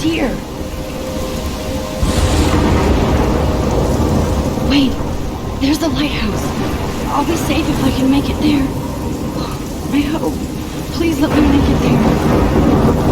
Here. Wait, there's the lighthouse. I'll be safe if I can make it there. I hope. Please let me make it there.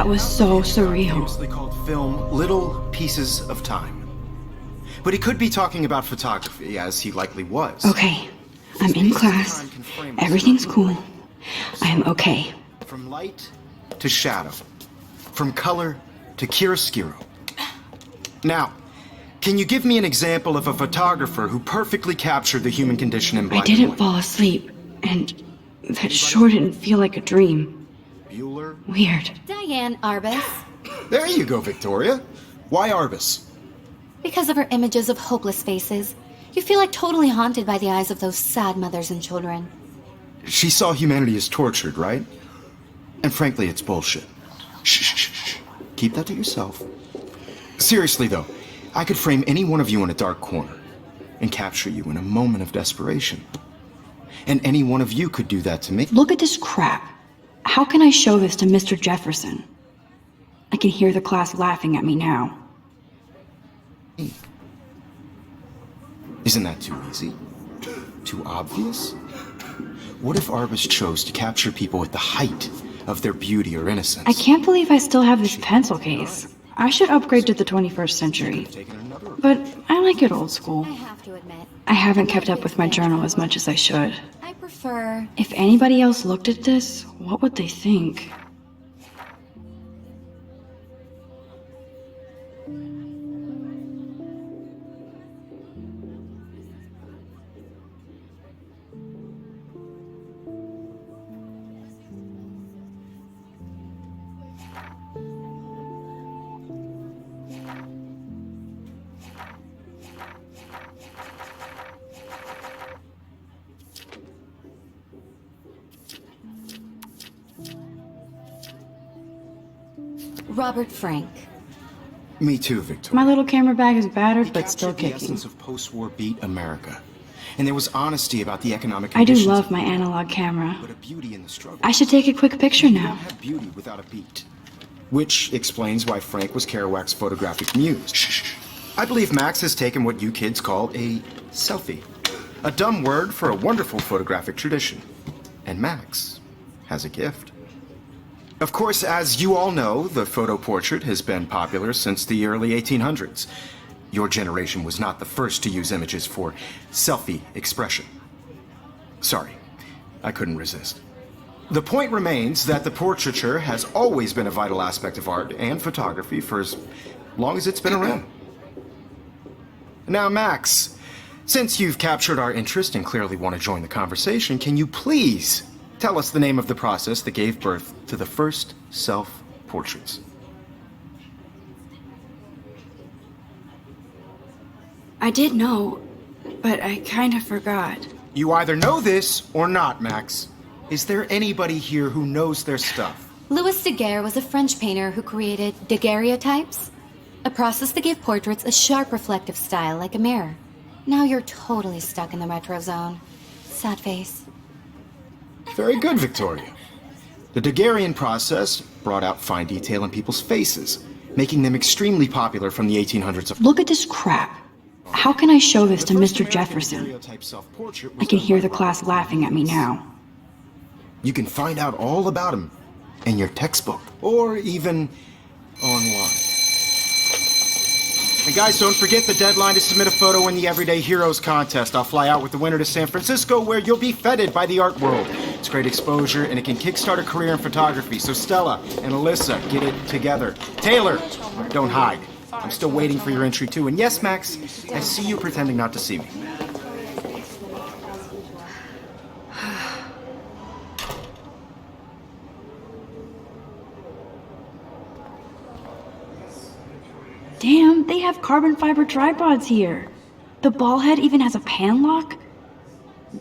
Was so surreal. Famously called film Little Pieces of Time. But he could be talking about photography, as he likely was. Okay, I'm in class. Everything's cool. I am okay. From light to shadow. From color to chiaroscuro. Now, can you give me an example of a photographer who perfectly captured the human condition in black and white? I didn't fall asleep, and that sure didn't feel like a dream. Bueller? Weird. Diane Arbus. There you go, Victoria. Why Arbus? Because of her images of hopeless faces, you feel like totally haunted by the eyes of those sad mothers and children. She saw humanity as tortured, right? And frankly, it's bullshit. Shh, shh, shh, shh. Keep that to yourself. Seriously, though, I could frame any one of you in a dark corner and capture you in a moment of desperation. And any one of you could do that to me. Look at this crap. How can I show this to Mr. Jefferson? I can hear the class laughing at me now. Isn't that too easy? Too obvious? What if Arbus chose to capture people at the height of their beauty or innocence? I can't believe I still have this pencil case. I should upgrade to the 21st century. But I like it old school. I have to admit, I haven't kept up with my journal as much as I should. I prefer... If anybody else looked at this, what would they think? Robert Frank. Me too, Victoria. My little camera bag is battered, but Captured still the kicking. essence of post-war beat America. And there was honesty about the economic I do conditions. love my analog camera. But a beauty in the struggle. I should take a quick picture You now. don't have beauty without a beat. Which explains why Frank was Kerouac's photographic muse. Shh. I believe Max has taken what you kids call a selfie. A dumb word for a wonderful photographic tradition. And Max has a gift. Of course, as you all know, the photo portrait has been popular since the early 1800s. Your generation was not the first to use images for selfie expression. Sorry, I couldn't resist. The point remains that the portraiture has always been a vital aspect of art and photography for as long as it's been around. Now, Max, since you've captured our interest and clearly want to join the conversation, can you please tell us the name of the process that gave birth to the first self-portraits? I did know, but I kind of forgot. You either know this or not, Max. Is there anybody here who knows their stuff? Louis Daguerre was a French painter who created daguerreotypes, a process that gave portraits a sharp reflective style like a mirror. Now you're totally stuck in the retro zone. Sad face. Very good, Victoria. The Daguerrean process brought out fine detail in people's faces, making them extremely popular from the 1800s of... Look at this crap. How can I show this to Mr. Jefferson? I can hear the class laughing at me now. You can find out all about him in your textbook, or even online. And guys, don't forget the deadline to submit a photo in the Everyday Heroes contest. I'll fly out with the winner to San Francisco, where you'll be feted by the art world. It's great exposure, and it can kickstart a career in photography. So Stella and Alyssa, get it together. Taylor, don't hide. I'm still waiting for your entry too. And yes, Max, I see you pretending not to see me. Damn, they have carbon fiber tripods here. The ball head even has a pan lock.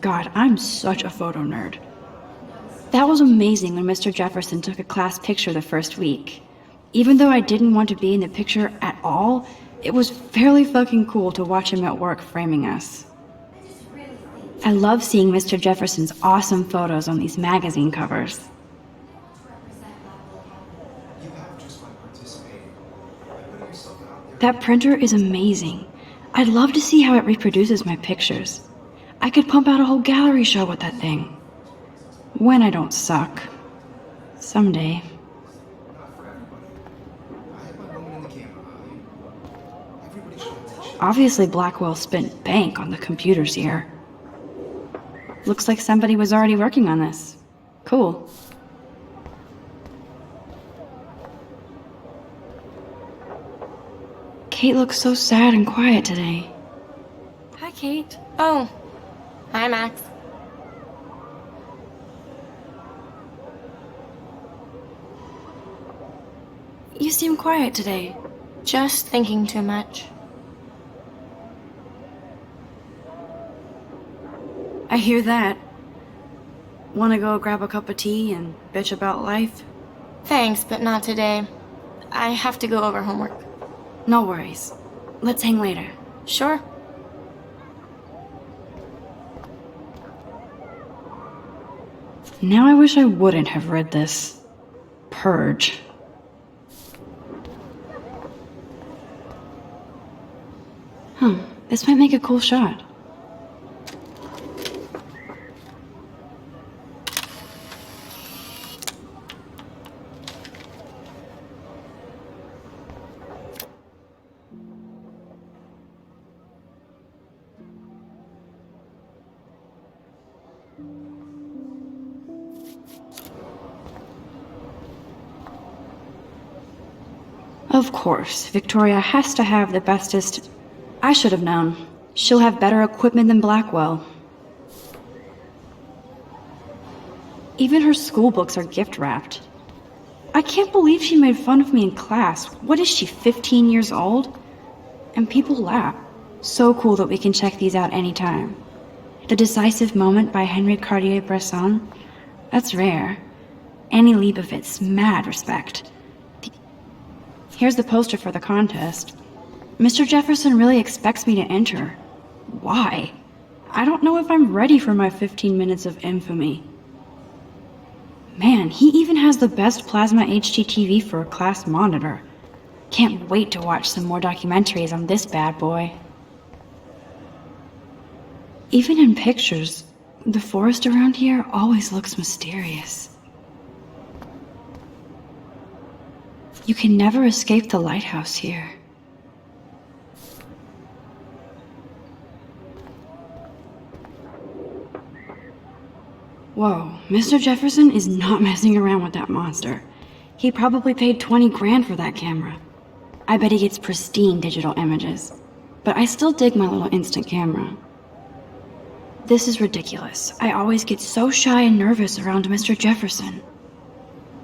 God, I'm such a photo nerd. That was amazing when Mr. Jefferson took a class picture the first week. Even though I didn't want to be in the picture at all, it was fairly fucking cool to watch him at work framing us. I love seeing Mr. Jefferson's awesome photos on these magazine covers. That printer is amazing. I'd love to see how it reproduces my pictures. I could pump out a whole gallery show with that thing. When I don't suck. Someday. Obviously Blackwell spent bank on the computers here. Looks like somebody was already working on this. Cool. Kate looks so sad and quiet today. Hi, Kate. Oh, hi, Max. You seem quiet today. Just thinking too much. I hear that. Wanna go grab a cup of tea and bitch about life? Thanks, but not today. I have to go over homework. No worries. Let's hang later. Sure. Now I wish I wouldn't have read this. Purge. This might make a cool shot. Of course, Victoria has to have the bestest... I should have known. She'll have better equipment than Blackwell. Even her school books are gift-wrapped. I can't believe she made fun of me in class. What is she, 15 years old? And people laugh. So cool that we can check these out anytime. The Decisive Moment by Henri Cartier-Bresson? That's rare. Annie Leibovitz, mad respect. Here's the poster for the contest. Mr. Jefferson really expects me to enter. Why? I don't know if I'm ready for my 15 minutes of infamy. Man, he even has the best plasma HDTV for a class monitor. Can't wait to watch some more documentaries on this bad boy. Even in pictures, the forest around here always looks mysterious. You can never escape the lighthouse here. Whoa, Mr. Jefferson is not messing around with that monster. He probably paid 20 grand for that camera. I bet he gets pristine digital images. But I still dig my little instant camera. This is ridiculous. I always get so shy and nervous around Mr. Jefferson.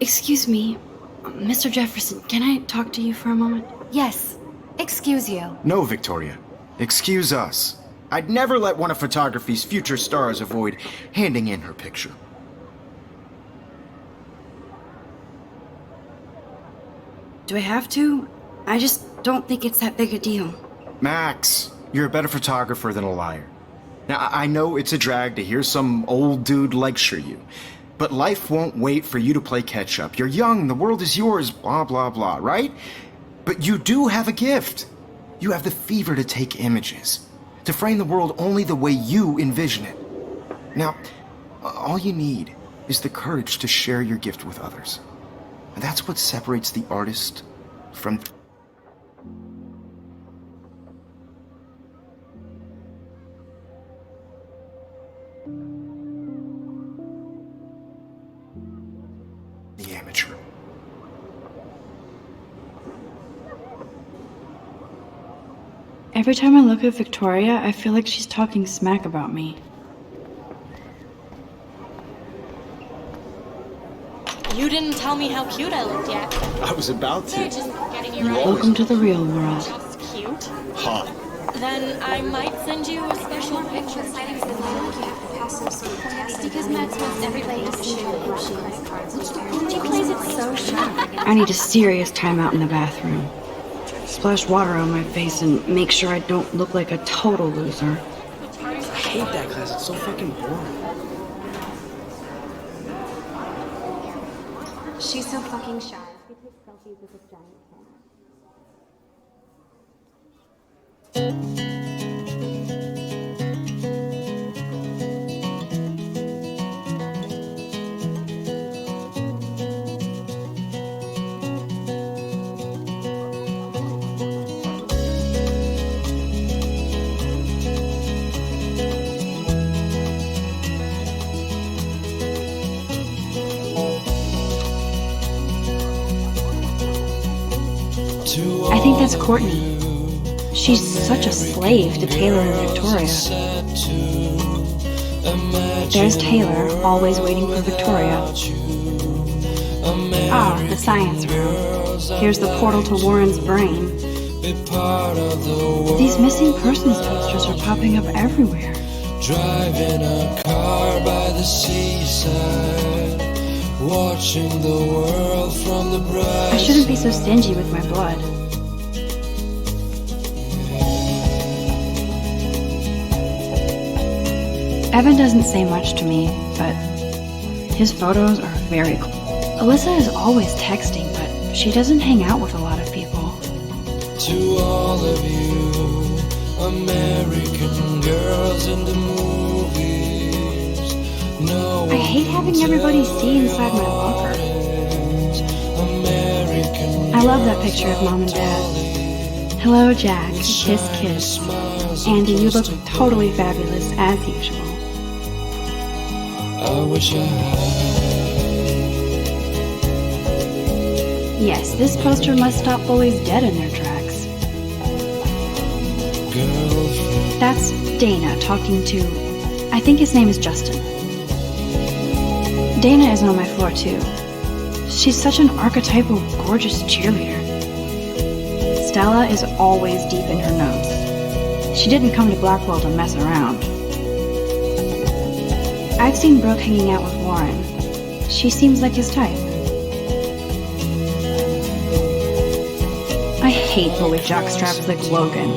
Excuse me, Mr. Jefferson, can I talk to you for a moment? Yes. Excuse you. No, Victoria. Excuse us. I'd never let one of photography's future stars avoid handing in her picture. Do I have to? I just don't think it's that big a deal. Max, you're a better photographer than a liar. Now, I know it's a drag to hear some old dude lecture you, but life won't wait for you to play catch-up. You're young, the world is yours, blah, blah, blah, right? But you do have a gift. You have the fever to take images, to frame the world only the way you envision it. Now, all you need is the courage to share your gift with others. And that's what separates the artist from... the amateur. Every time I look at Victoria, I feel like she's talking smack about me. You didn't tell me how cute I looked yet. I was about They're to. just getting you right. Welcome to the real world. That's cute. Hot. Then I might send you a special picture. Because Max wants everybody to see how she plays it so sharp. I need a serious timeout in the bathroom. Splash water on my face and make sure I don't look like a total loser. I hate that class. It's so fucking boring. She's so fucking shy. We take selfies with this giant camera. I think that's Courtney. She's such a slave to Taylor and Victoria. There's Taylor, always waiting for Victoria. Ah, the science room. Here's the portal to Warren's brain. These missing persons posters are popping up everywhere. Driving a car by the seaside, watching the world from the bright. I shouldn't be so stingy with my blood. Evan doesn't say much to me, but his photos are very cool. Alyssa is always texting, but she doesn't hang out with a lot of people. To all of you, American girls in the movies. No, I hate having everybody see inside my locker. American I love that picture of Mom and Dad. Hello, Jack. Kiss, kiss. Andy, you look totally fabulous, as usual. I wish I had Yes, this poster must stop bullies dead in their tracks. girlfriend. That's Dana talking to... I think his name is Justin. Dana is on my floor, too. She's such an archetypal, gorgeous cheerleader. Stella is always deep in her notes. She didn't come to Blackwell to mess around. I've seen Brooke hanging out with Warren. She seems like his type. I hate bully jockstraps like Logan.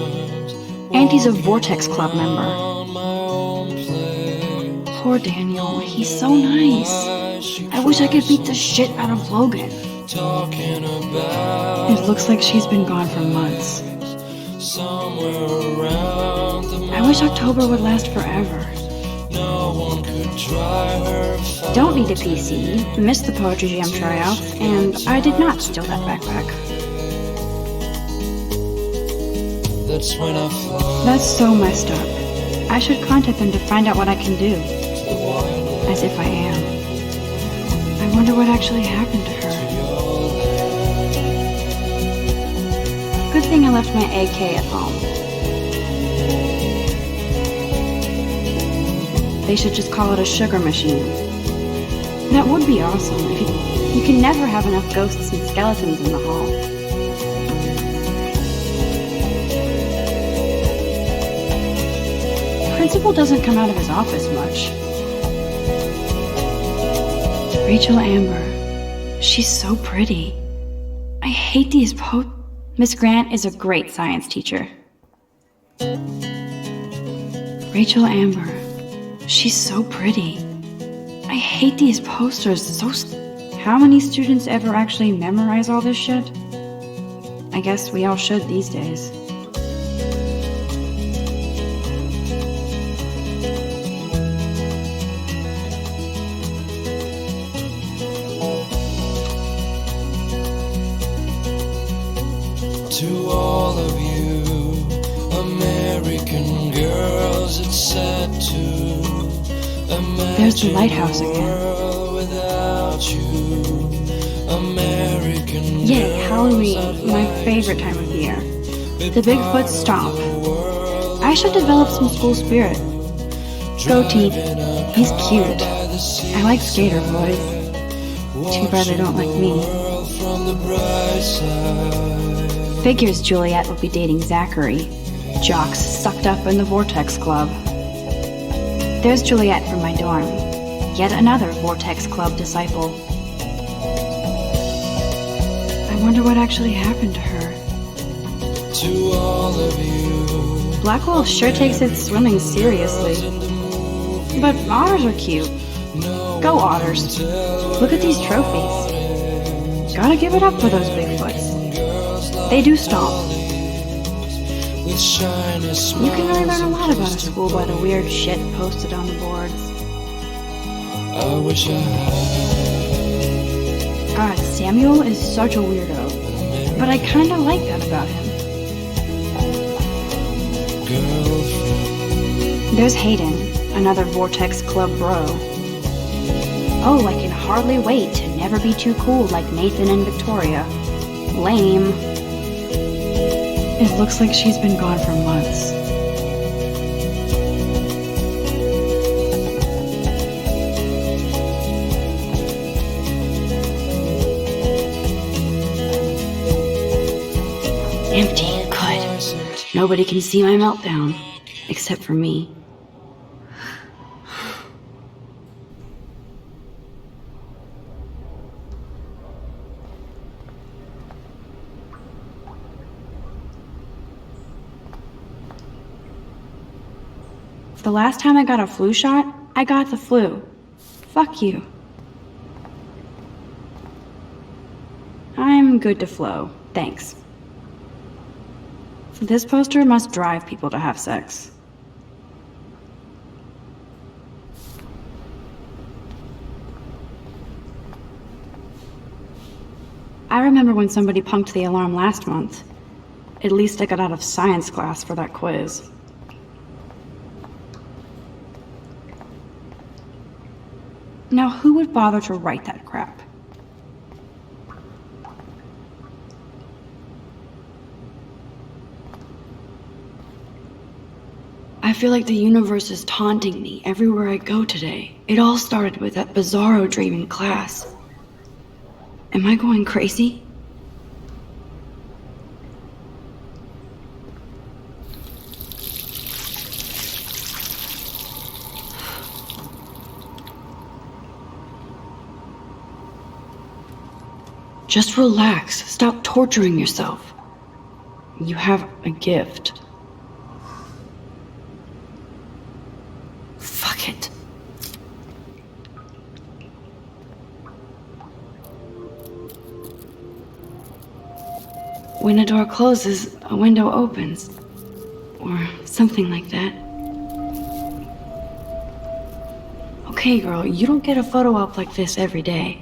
And he's a Vortex Club member. On my own plane. Poor Daniel, he's so nice. I wish I could beat the shit out of Logan. Talking about It looks like she's been gone for months. somewhere around the I wish October would last forever. no one could dry her fire. Don't need a PC, missed the Poetry Jam tryouts, and I did not steal that backpack. That's when I fly That's so messed up. I should contact them to find out what I can do. the wine As if I am. I wonder what actually happened to her. Good thing I left my AK at home. They should just call it a sugar machine. That would be awesome. You can never have enough ghosts and skeletons in the hall. Principal doesn't come out of his office much. Rachel Amber. She's so pretty. I hate these Miss Grant is a great science teacher. Rachel Amber. She's so pretty. I hate these posters. How many students ever actually memorize all this shit? I guess we all should these days. to all of you American girls. It's sad to imagine There's the lighthouse again. a world without you. American Yay, girls, Halloween, I'd my like favorite to time of the year. be The Bigfoot part of Stomp. the world I should develop some school spirit. Goatee, driving a he's car cute. by the seaside, I like skater boys. Too bad they don't like me. world from the bright side. Figures Juliet would be dating Zachary. Jocks sucked up in the Vortex Club. There's Juliet from my dorm. Yet another Vortex Club disciple. I wonder what actually happened to her. To all of you Blackwell sure takes its swimming seriously. But otters are cute. Go otters. Look at these trophies. Gotta give it up for those Bigfoots. They do stomp. with shiny You can really learn a smiles lot about a school by the weird shit posted on the boards. I wish I had God, Samuel is such a weirdo. But I kinda like that about him. a girlfriend. There's Hayden, another Vortex Club bro. Oh, I can hardly wait to never be too cool like Nathan and Victoria. Lame. It looks like she's been gone for months. Empty. Good. Nobody can see my meltdown. Except for me. The last time I got a flu shot, I got the flu. Fuck you. I'm good to flow, thanks. This poster must drive people to have sex. I remember when somebody punked the alarm last month. At least I got out of science class for that quiz. Now, who would bother to write that crap? I feel like the universe is taunting me everywhere I go today. It all started with that bizarro dream in class. Am I going crazy? Just relax. Stop torturing yourself. You have a gift. Fuck it. When a door closes, a window opens. Or something like that. Okay, girl, you don't get a photo op like this every day.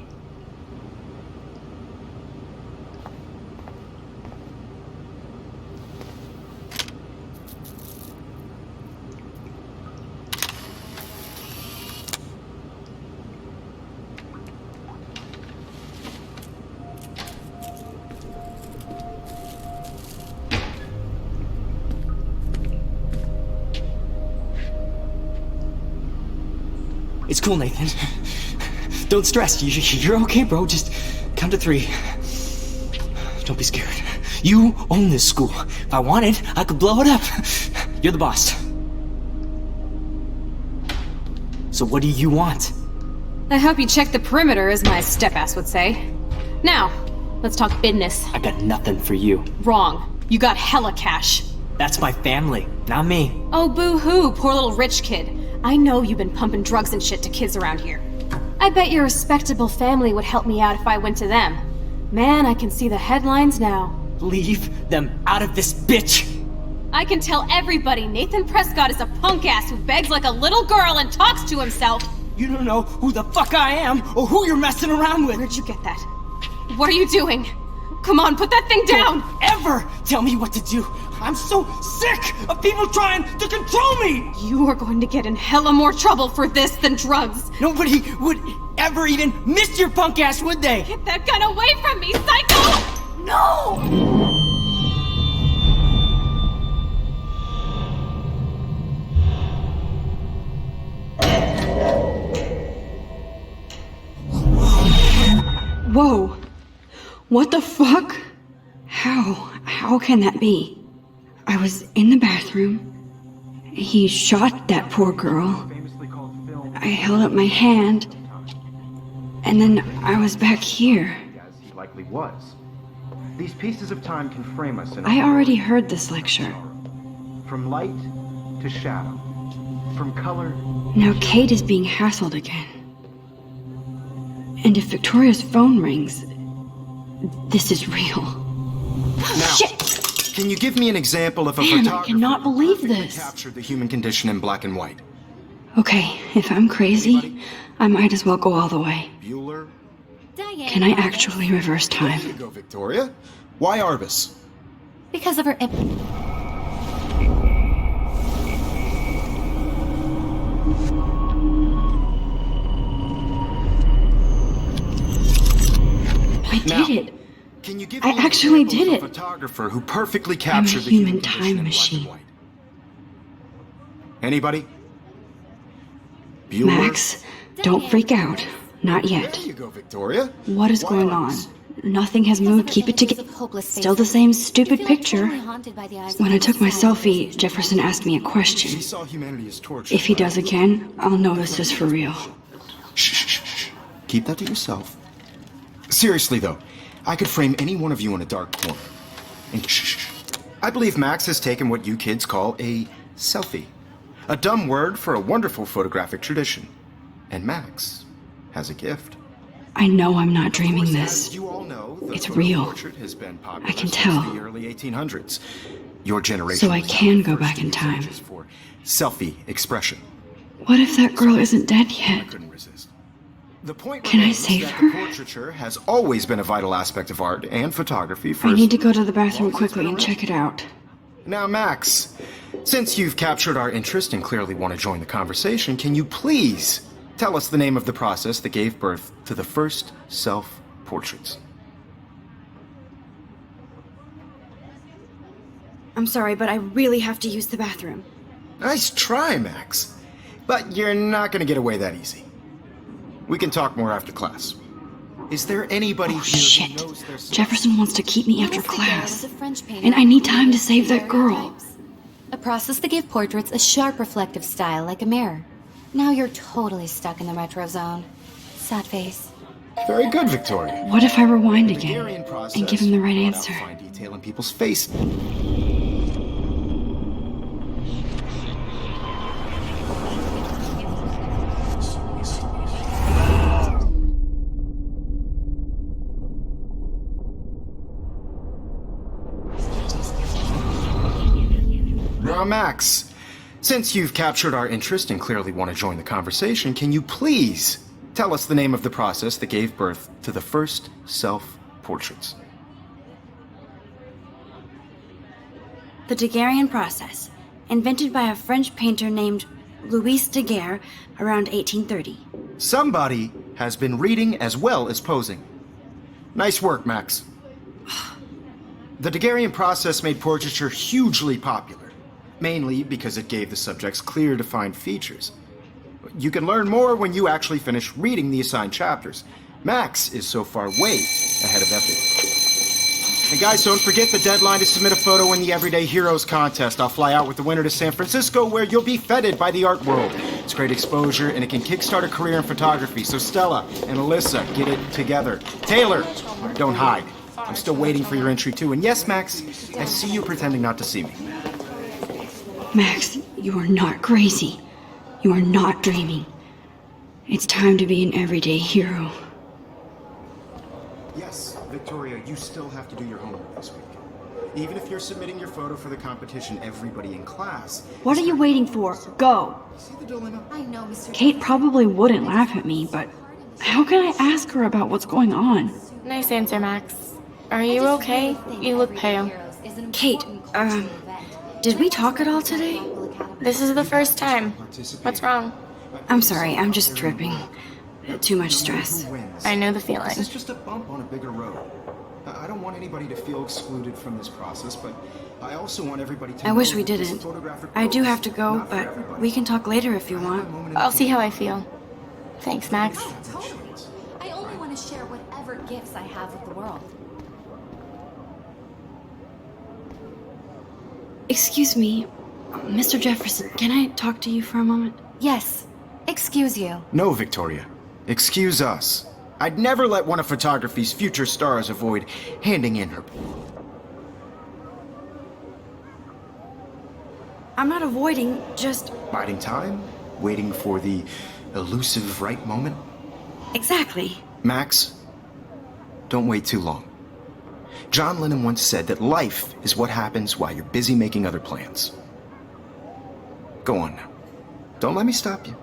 It's cool, Nathan. Don't stress. You're okay, bro. Just count to 3. Don't be scared. You own this school. If I wanted, I could blow it up. You're the boss. So what do you want? I hope you check the perimeter, as my step-ass would say. Now, let's talk business. I got nothing for you. Wrong. You got hella cash. That's my family, not me. Oh, boo-hoo, poor little rich kid. I know you've been pumping drugs and shit to kids around here. I bet your respectable family would help me out if I went to them. Man, I can see the headlines now. Leave them out of this bitch! I can tell everybody Nathan Prescott is a punk ass who begs like a little girl and talks to himself. You don't know who the fuck I am or who you're messing around with. Where'd you get that? What are you doing? Come on, put that thing down! Don't ever tell me what to do. I'm so sick of people trying to control me! You are going to get in hella more trouble for this than drugs. Nobody would ever even miss your punk ass, would they? Get that gun away from me, psycho! No! Whoa! What the fuck? How can that be? I was in the bathroom. He shot that poor girl. I held up my hand. And then I was back here. As he likely was. These pieces of time can frame us in I already heard this lecture. from light to shadow, from color. Now Kate is being hassled again. And if Victoria's phone rings, this is real. Now, Shit! can you give me an example of a Man, I photographer cannot believe who perfectly this. captured the human condition in black and white? Okay, if I'm crazy, I might as well go all the way. Bueller? Diane. Can I actually reverse time? There you go, Victoria. Why Arbus? Because of her. I Now, did it. Can you give I me an actually example did of a it. photographer who perfectly I'm a captured the human condition time in black and machine. white? Anybody? Bueller? Max, don't freak out. Not yet. There you go, Victoria. What is Why going on? Arbus? Nothing has moved. Keep it together. Still the same stupid picture. When I took my selfie, Jefferson asked me a He question. saw humanity as tortured. If he right? does again, I'll know this is for real. Shh, shh, shh, shh. Keep that to yourself. Seriously, though, I could frame any one of you in a dark corner. And shh, shh, shh. I believe Max has taken what you kids call a selfie. A dumb word for a wonderful photographic tradition. And Max has a gift. I know I'm not dreaming As this. you all know, the It's photo real. portrait has been popular I can since tell. the early 1800s. Your generation. So I was can the go first back to in use time. images for selfie expression. What if that girl isn't dead I yet? couldn't resist. The point Can I remains save that her? the portraiture has always been a vital aspect of art and photography for I as need to go to the bathroom long as it's quickly been and around. check it out. Now, Max, since you've captured our interest and clearly want to join the conversation, can you please tell us the name of the process that gave birth to the first self-portraits? I'm sorry, but I really have to use the bathroom. Nice try, Max. But you're not going to get away that easy. We can talk more after class. Is there anybody Oh, here shit. who knows their Jefferson wants to keep me after What if the girl class. was a French painter And I need who time to save created that girl. daguerreotypes? A process that gave portraits a sharp reflective style like a mirror. Now you're totally stuck in the retro zone. Sad face. Very good, Victoria. What if I rewind The again Hungarian process and give him the right brought out answer? fine detail in people's face. Now, Max, Since you've captured our interest and clearly want to join the conversation, can you please tell us the name of the process that gave birth to the first self-portraits? The Daguerrean process, invented by a French painter named Louis Daguerre around 1830. Somebody has been reading as well as posing. Nice work, Max. The Daguerrean process made portraiture hugely popular, mainly because it gave the subjects clear, defined features. You can learn more when you actually finish reading the assigned chapters. Max is so far way ahead of everyone. And guys, don't forget the deadline to submit a photo in the Everyday Heroes contest. I'll fly out with the winner to San Francisco, where you'll be feted by the art world. It's great exposure, and it can kickstart a career in photography. So Stella and Alyssa, get it together. Taylor, don't hide. I'm still waiting for your entry too. And yes, Max, I see you pretending not to see me. Max, you are not crazy. You are not dreaming. It's time to be an everyday hero. Yes, Victoria, you still have to do your homework this week. Even if you're submitting your photo for the competition, everybody in class... What are you waiting for? Go! See the dilemma? I know, Mr. Kate probably wouldn't laugh at me, but how can I ask her about what's going on? Nice answer, Max. Are you okay? You look pale. Kate, did we talk at all today? This is the first time. What's wrong? I'm sorry, I'm just tripping. Too much stress. I know the feeling. This is just a bump on a bigger road. I don't want anybody to feel excluded from this process, but I also want everybody to I know wish we that this didn't. photographic I do growth have to is go, not for but everybody. we can talk later if you want. I'll see how I feel. Thanks, Max. Totally. I only want to share whatever gifts I have with the world. Excuse me, Mr. Jefferson, can I talk to you for a moment? Yes. Excuse you. No, Victoria. Excuse us. I'd never let one of photography's future stars avoid handing in her... I'm not avoiding, just... biding time? Waiting for the elusive right moment? Exactly. Max, don't wait too long. John Lennon once said that life is what happens while you're busy making other plans. Go on now. Don't let me stop you.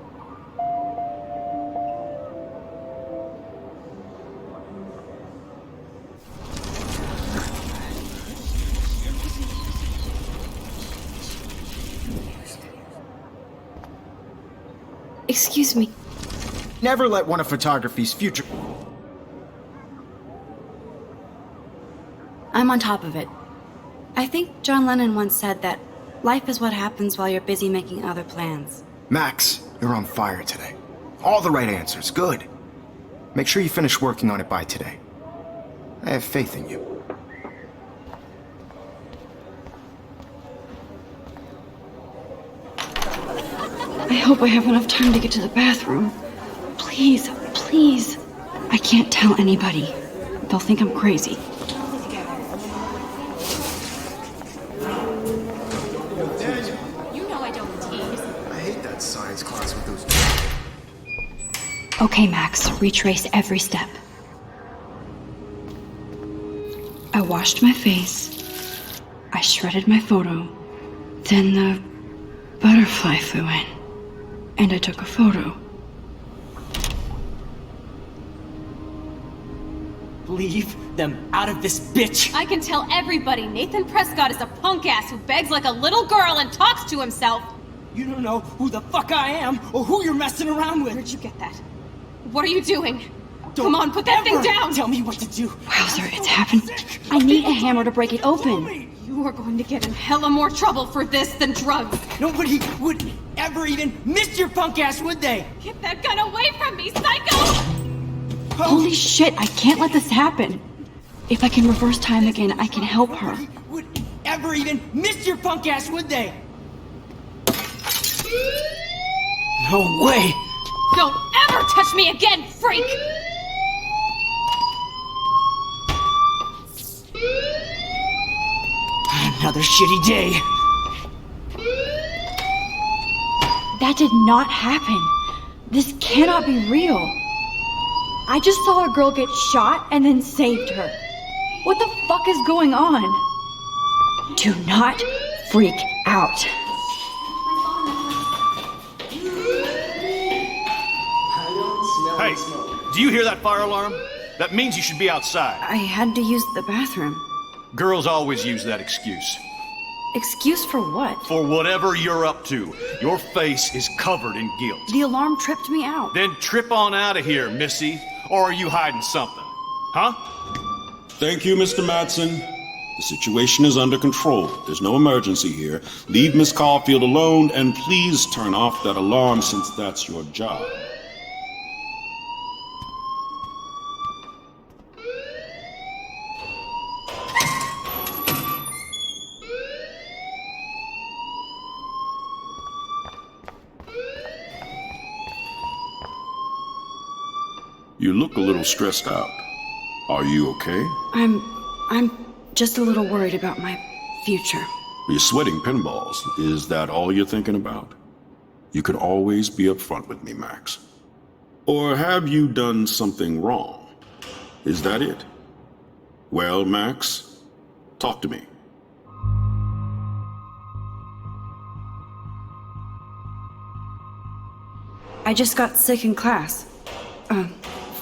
Excuse me. Never let one of photography's future... I'm on top of it. I think John Lennon once said that life is what happens while you're busy making other plans. Max, you're on fire today. All the right answers. Good. Make sure you finish working on it by today. I have faith in you. I hope I have enough time to get to the bathroom. Please, please. I can't tell anybody. They'll think I'm crazy. You know I don't tease. I hate that science class with those... Okay, Max, retrace every step. I washed my face. I shredded my photo. Then the butterfly flew in. And I took a photo. Leave them out of this bitch! I can tell everybody Nathan Prescott is a punk ass who begs like a little girl and talks to himself. You don't know who the fuck I am or who you're messing around with! Where'd you get that? What are you doing? Don't Come on, put that thing ever down! Tell me what to do! Wowzer, it's happened. I need a hammer to break it open. You are going to get in hella more trouble for this than drugs. Nobody would ever even miss your punk ass, would they? Get that gun away from me, psycho! Holy shit, I can't let this happen. If I can reverse time again, I can help her. Nobody would ever even miss your punk ass, would they? No way! Don't ever touch me again, freak! Another shitty day. That did not happen. This cannot be real. I just saw a girl get shot and then saved her. What the fuck is going on? Do not freak out. Hey, do you hear that fire alarm? That means you should be outside. I had to use the bathroom. Girls always use that excuse. Excuse for what? For whatever you're up to, your face is covered in guilt. The alarm tripped me out. Then trip on out of here, Missy. Or are you hiding something? Huh? Thank you, Mr. Madsen. The situation is under control. There's no emergency here. Leave Miss Caulfield alone, and please turn off that alarm since that's your job. You look a little stressed out. Are you okay? I'm just a little worried about my future. You're sweating pinballs. Is that all you're thinking about? You could always be upfront with me, Max. Or have you done something wrong? Is that it? Well, Max, talk to me. I just got sick in class.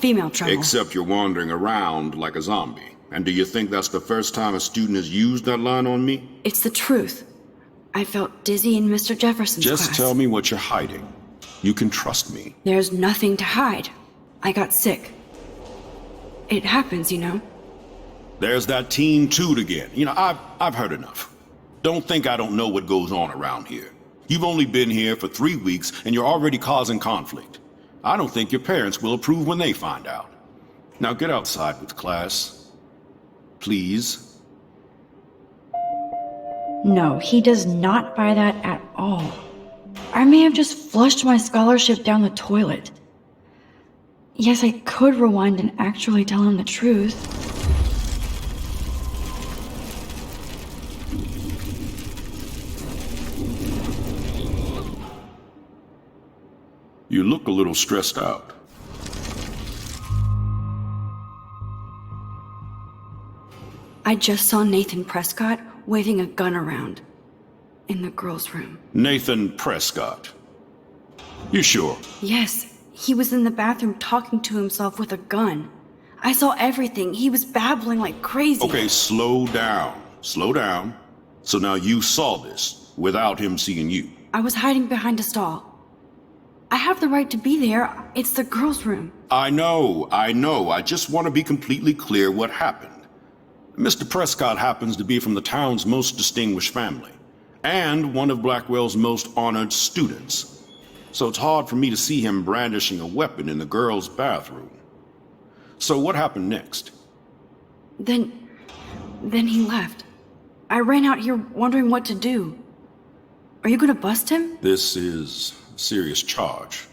Female trouble. Except you're wandering around like a zombie. And do you think that's the first time a student has used that line on me? It's the truth. I felt dizzy in Mr. Jefferson's class. Just tell me what you're hiding. You can trust me. There's nothing to hide. I got sick. It happens, you know. There's that teen toot again. You know, I've heard enough. Don't think I don't know what goes on around here. You've only been here for 3 weeks and you're already causing conflict. I don't think your parents will approve when they find out. Now get outside with class. Please. No, he does not buy that at all. I may have just flushed my scholarship down the toilet. Yes, I could rewind and actually tell him the truth. You look a little stressed out. I just saw Nathan Prescott waving a gun around in the girls' room. Nathan Prescott. You sure? Yes, he was in the bathroom talking to himself with a gun. I saw everything. He was babbling like crazy. Okay, slow down. Slow down. So now you saw this without him seeing you. I was hiding behind a stall. I have the right to be there. It's the girls' room. I know. I just want to be completely clear what happened. Mr. Prescott happens to be from the town's most distinguished family, and one of Blackwell's most honored students. So it's hard for me to see him brandishing a weapon in the girls' bathroom. So what happened next? Then he left. I ran out here wondering what to do. Are you gonna bust him? This is a serious charge.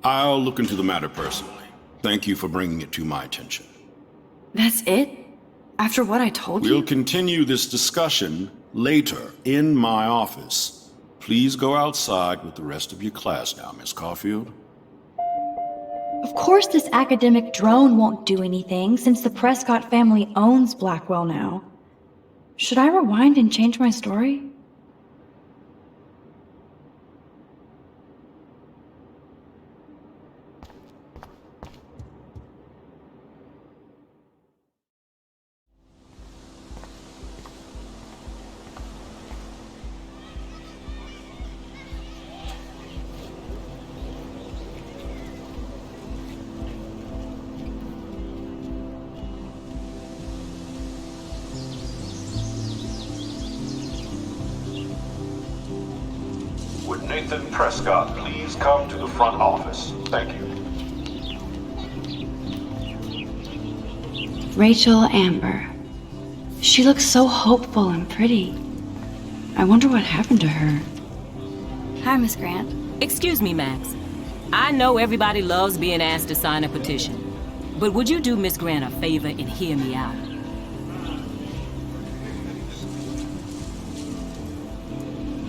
I'll look into the matter personally. Thank you for bringing it to my attention. That's it? After what I told you? We'll continue this discussion later in my office. Please go outside with the rest of your class now, Miss Caulfield. Of course this academic drone won't do anything since the Prescott family owns Blackwell now. Should I rewind and change my story? Would Nathan Prescott please come to the front office? Thank you. Rachel Amber. She looks so hopeful and pretty. I wonder what happened to her. Hi, Miss Grant. Excuse me, Max. I know everybody loves being asked to sign a petition, but would you do Miss Grant a favor and hear me out?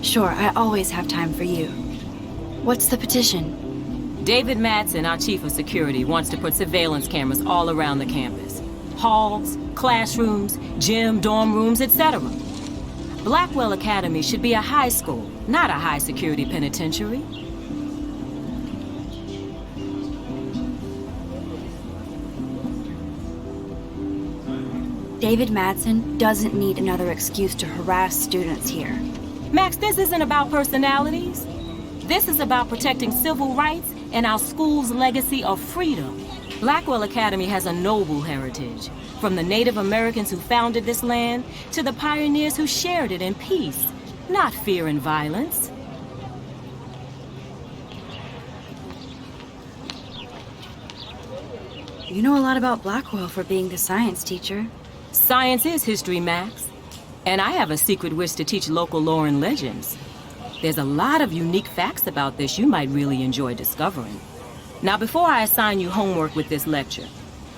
Sure, I always have time for you. What's the petition? David Madsen, our chief of security, wants to put surveillance cameras all around the campus. Halls, classrooms, gym, dorm rooms, etc. Blackwell Academy should be a high school, not a high-security penitentiary. David Madsen doesn't need another excuse to harass students here. Max, this isn't about personalities. This is about protecting civil rights and our school's legacy of freedom. Blackwell Academy has a noble heritage, from the Native Americans who founded this land to the pioneers who shared it in peace, not fear and violence. You know a lot about Blackwell for being the science teacher. Science is history, Max. And I have a secret wish to teach local lore and legends. There's a lot of unique facts about this you might really enjoy discovering. Now, before I assign you homework with this lecture,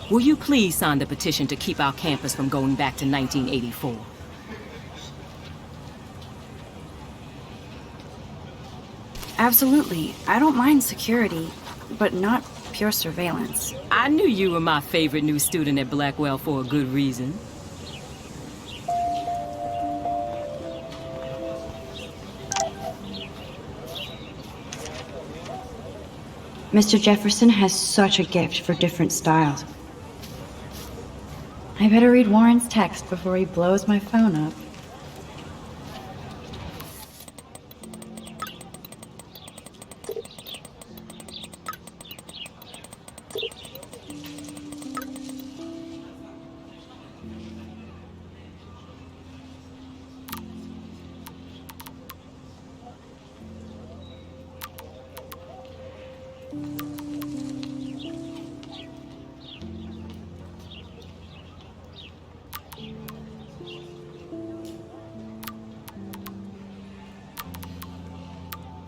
will you please sign the petition to keep our campus from going back to 1984? Absolutely. I don't mind security, but not pure surveillance. I knew you were my favorite new student at Blackwell for a good reason. Mr. Jefferson has such a gift for different styles. I better read Warren's text before he blows my phone up.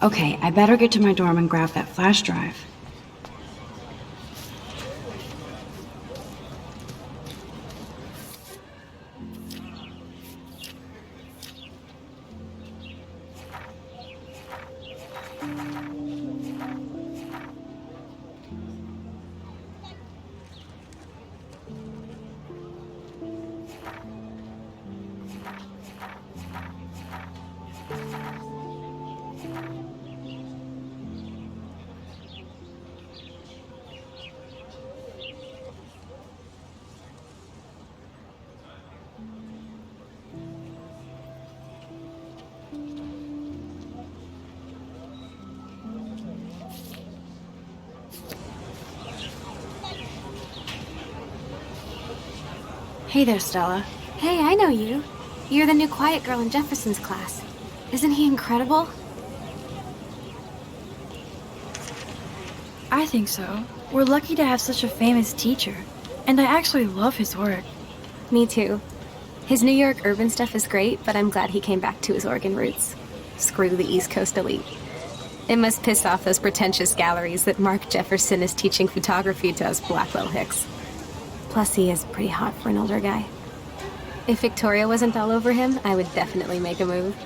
Okay, I better get to my dorm and grab that flash drive. Hey there, Stella. Hey, I know you. You're the new quiet girl in Jefferson's class. Isn't he incredible? I think so. We're lucky to have such a famous teacher. And I actually love his work. Me too. His New York urban stuff is great, but I'm glad he came back to his Oregon roots. Screw the East Coast elite. It must piss off those pretentious galleries that Mark Jefferson is teaching photography to us Blackwell hicks. Plus, he is pretty hot for an older guy. If Victoria wasn't all over him, I would definitely make a move.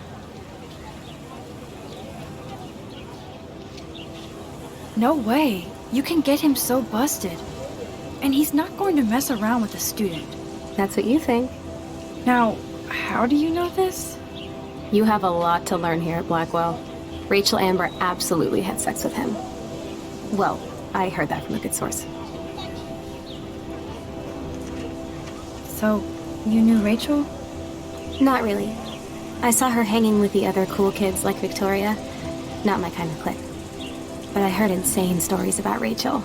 No way. You can get him so busted. And he's not going to mess around with a student. That's what you think. Now, how do you know this? You have a lot to learn here at Blackwell. Rachel Amber absolutely had sex with him. Well, I heard that from a good source. So, you knew Rachel? Not really. I saw her hanging with the other cool kids like Victoria. Not my kind of clique. But I heard insane stories about Rachel.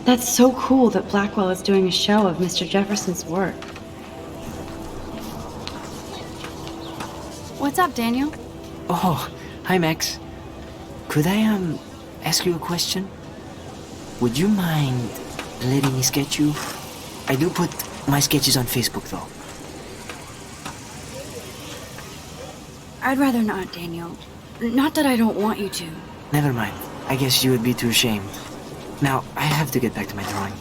That's so cool that Blackwell is doing a show of Mr. Jefferson's work. What's up, Daniel? Oh, hi Max. Could I, ask you a question? Would you mind letting me sketch you? I do put my sketches on Facebook, though. I'd rather not, Daniel. Not that I don't want you to. Never mind. I guess you would be too ashamed. Now, I have to get back to my drawing.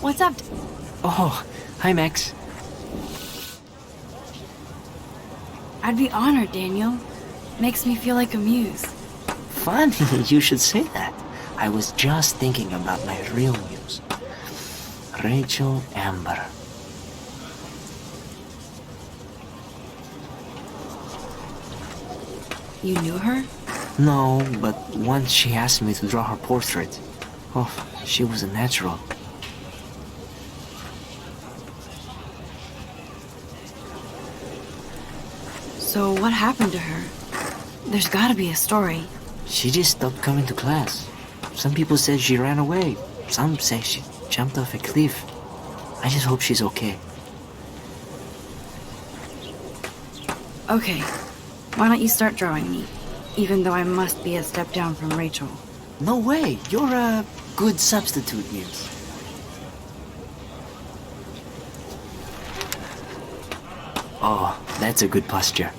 What's up? Oh, hi Max. I'd be honored, Daniel. Makes me feel like a muse. Funny, you should say that. I was just thinking about my real muse. Rachel Amber. You knew her? No, but once she asked me to draw her portrait. Oh, she was a natural. So what happened to her? There's gotta be a story. She just stopped coming to class. Some people said she ran away. Some say she jumped off a cliff. I just hope she's okay. Okay, why don't you start drawing me? Even though I must be a step down from Rachel. No way, you're a good substitute, Nils. Oh, that's a good posture.